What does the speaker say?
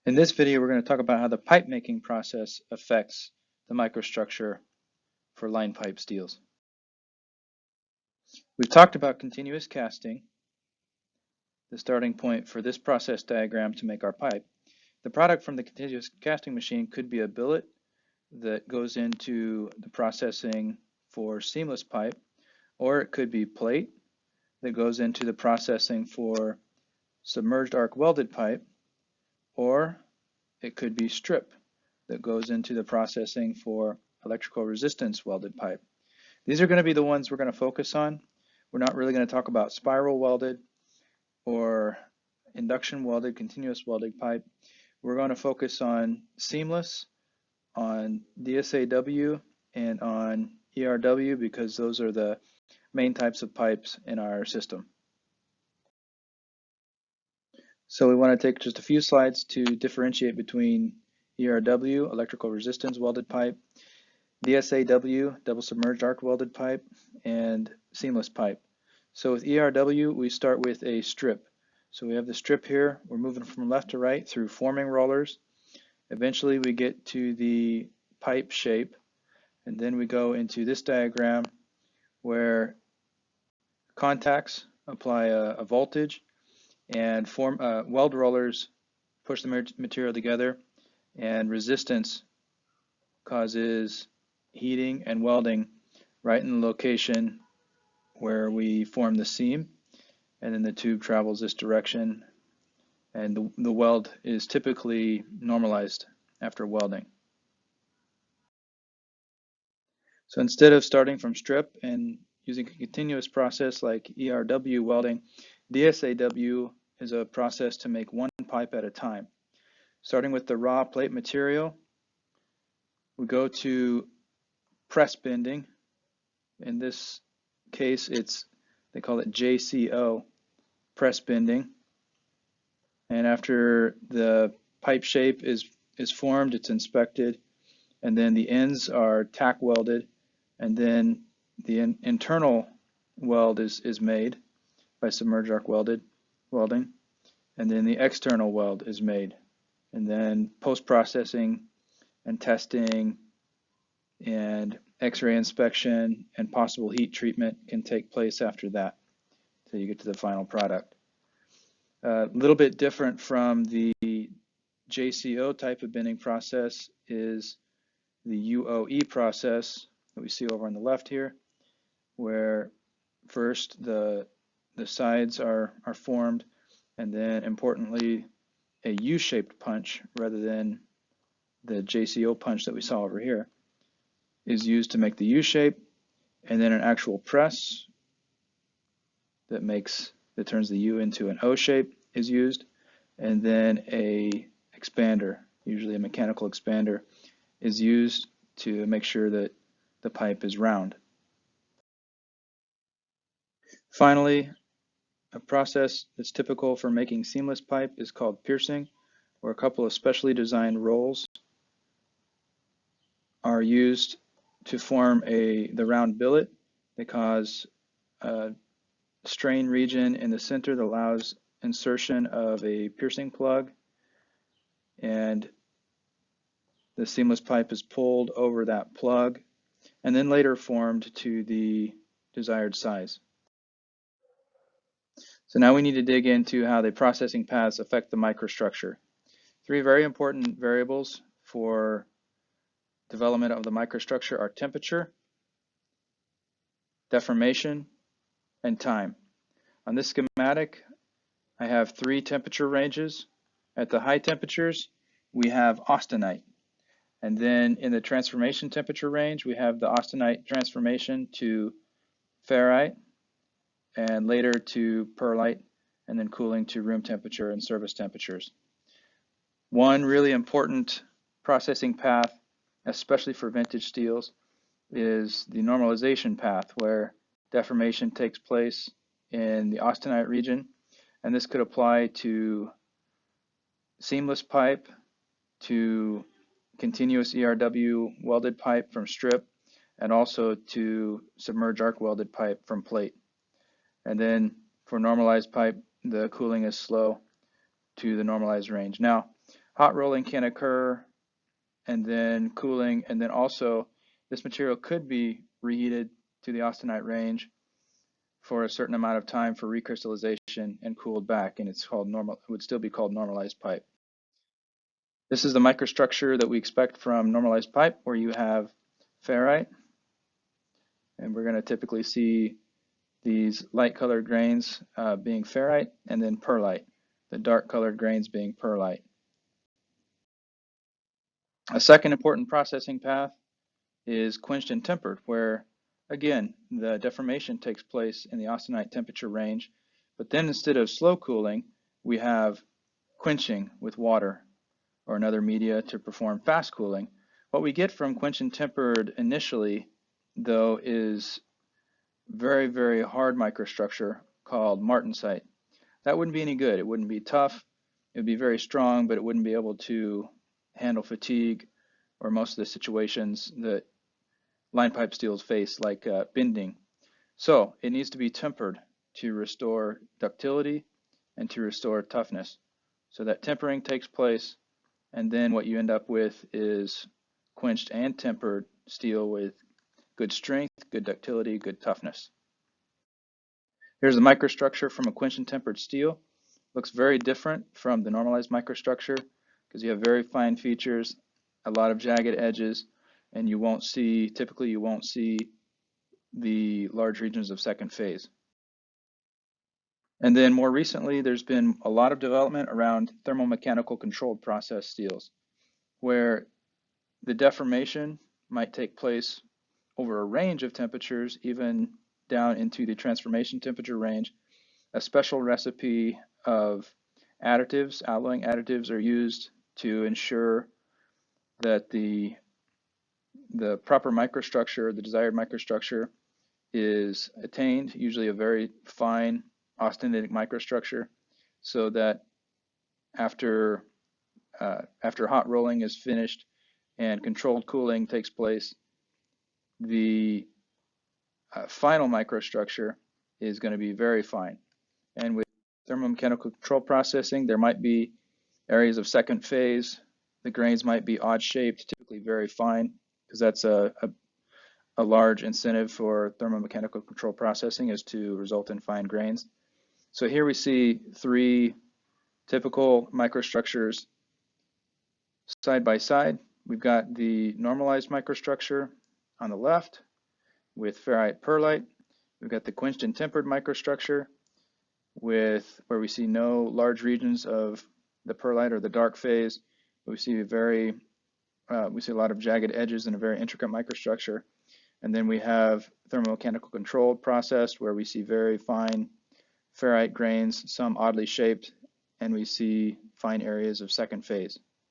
In this video, we're going to talk about how the pipe making process affects the microstructure for line pipe steels. We've talked about continuous casting, the starting point for this process diagram to make our pipe. The product from the continuous casting machine could be a billet that goes into the processing for seamless pipe, or it could be plate that goes into the processing for submerged arc welded pipe, or it could be strip that goes into the processing for electrical resistance welded pipe. These are going to be the ones we're going to focus on. We're not really going to talk about spiral welded or induction welded, continuous welded pipe. We're going to focus on seamless, on DSAW, and on ERW because those are the main types of pipes in our system. So we want to take just a few slides to differentiate between ERW, electrical resistance welded pipe, DSAW, double submerged arc welded pipe, and seamless pipe. So with ERW, we start with a strip. So we have the strip here. We're moving from left to right through forming rollers. Eventually we get to the pipe shape, and then we go into this diagram where contacts apply a voltage, and weld rollers push the material together, and resistance causes heating and welding right in the location where we form the seam, and then the tube travels this direction, and the weld is typically normalized after welding. So instead of starting from strip and using a continuous process like ERW welding, DSAW is a process to make one pipe at a time. Starting with the raw plate material, we go to press bending. In this case, they call it JCO, press bending. And after the pipe shape is formed, it's inspected, and then the ends are tack welded, and then the internal weld is made by submerged arc welding, and then the external weld is made. And then post-processing and testing and X-ray inspection and possible heat treatment can take place after that until you get to the final product. A little bit different from the JCO type of bending process is the UOE process that we see over on the left here, where first the sides are formed, and then importantly a U-shaped punch rather than the JCO punch that we saw over here is used to make the U shape, and then an actual press that turns the U into an O shape is used, and then a expander, usually a mechanical expander, is used to make sure that the pipe is round. Finally, a process that's typical for making seamless pipe is called piercing, where a couple of specially designed rolls are used to form the round billet. They cause a strain region in the center that allows insertion of a piercing plug, and the seamless pipe is pulled over that plug and then later formed to the desired size. So now we need to dig into how the processing paths affect the microstructure. Three very important variables for development of the microstructure are temperature, deformation, and time. On this schematic, I have three temperature ranges. At the high temperatures, we have austenite. And then in the transformation temperature range, we have the austenite transformation to ferrite, and later to perlite, and then cooling to room temperature and service temperatures. One really important processing path, especially for vintage steels, is the normalization path, where deformation takes place in the austenite region, and this could apply to seamless pipe, to continuous ERW welded pipe from strip, and also to submerged arc welded pipe from plate. And then for normalized pipe, the cooling is slow to the normalized range. Now, hot rolling can occur and then cooling, and then also this material could be reheated to the austenite range for a certain amount of time for recrystallization and cooled back, and it's called normal, it would still be called normalized pipe. This is the microstructure that we expect from normalized pipe, where you have ferrite, and we're going to typically see these light colored grains being ferrite, and then perlite, the dark colored grains being perlite. A second important processing path is quenched and tempered, where again the deformation takes place in the austenite temperature range, but then instead of slow cooling, we have quenching with water or another media to perform fast cooling. What we get from quenched and tempered initially, though, is very, very hard microstructure called martensite. That wouldn't be any good. It wouldn't be tough. It would be very strong, but it wouldn't be able to handle fatigue or most of the situations that line pipe steels face, like bending. So it needs to be tempered to restore ductility and to restore toughness. So that tempering takes place, and then what you end up with is quenched and tempered steel with good strength, good ductility, good toughness. Here's the microstructure from a quenched and tempered steel. Looks very different from the normalized microstructure because you have very fine features, a lot of jagged edges, and you won't see, typically you won't see the large regions of second phase. And then more recently, there's been a lot of development around thermomechanical controlled process steels, where the deformation might take place over a range of temperatures, even down into the transformation temperature range. A special recipe of additives, alloying additives, are used to ensure that the proper microstructure, the desired microstructure, is attained, usually a very fine austenitic microstructure, so that after hot rolling is finished and controlled cooling takes place, the final microstructure is going to be very fine. And with thermomechanical control processing, there might be areas of second phase. The grains might be odd shaped, typically very fine, because that's a large incentive for thermomechanical control processing, is to result in fine grains. So here we see three typical microstructures side by side. We've got the normalized microstructure on the left with ferrite perlite. We've got the quenched and tempered microstructure with where we see no large regions of the perlite or the dark phase. We see a lot of jagged edges and a very intricate microstructure. And then we have thermomechanical controlled process, where we see very fine ferrite grains, some oddly shaped, and we see fine areas of second phase.